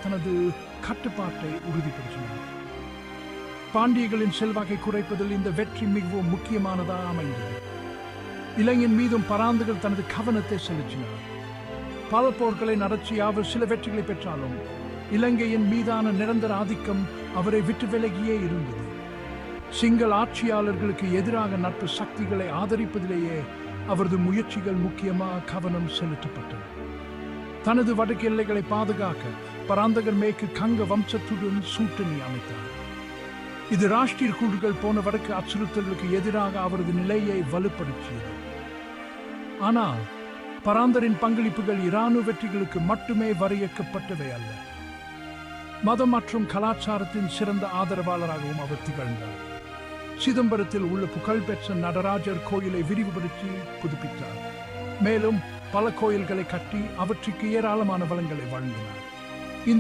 தனது கட்டுப்பாட்டை உறுதிப்படுத்தினார். பாண்டியர்களின் செல்வாக்கை குறைப்பதில் இந்த வெற்றி மிகவும் முக்கியமானதாக அமைந்தது. இலங்கையின் மீதும் பராந்தகர் தனது கவனத்தை செலுத்தினார். பல போர்களை நடத்தி அவர் சில வெற்றிகளை பெற்றாலும் இலங்கையின் மீதான நிரந்தர ஆதிக்கம் அவரை விட்டு விலகியே இருந்தது. சிங்கள ஆட்சியாளர்களுக்கு எதிராக நட்பு சக்திகளை ஆதரிப்பதிலேயே அவரது முயற்சிகள் முக்கியமாக கவனம் செலுத்தப்பட்டது. தனது வடக்கு எல்லைகளை பாதுகாக்க பராந்தகர் மேற்கு கங்க வம்சத்துடன் கூட்டணி அமைத்தார். இது ராஷ்டிரிய குழுக்கள் போன வடக்கு அச்சுறுத்தல்களுக்கு எதிராக அவரது நிலையை வலுப்படுத்தியது. ஆனால் பராந்தரின் பங்களிப்புகள் இராணுவ வெற்றிகளுக்கு மட்டுமே வரையறுக்கப்பட்டவை அல்ல. மதம் மற்றும் கலாச்சாரத்தின் சிறந்த ஆதரவாளராகவும் அவர் திகழ்ந்தார். சிதம்பரத்தில் உள்ள புகழ்பெற்ற நடராஜர் கோயிலை விரிவுபடுத்தி புதுப்பித்தார். மேலும் பல கோயில்களை கட்டி அவற்றுக்கு ஏராளமான வளங்களை வழங்கினார்.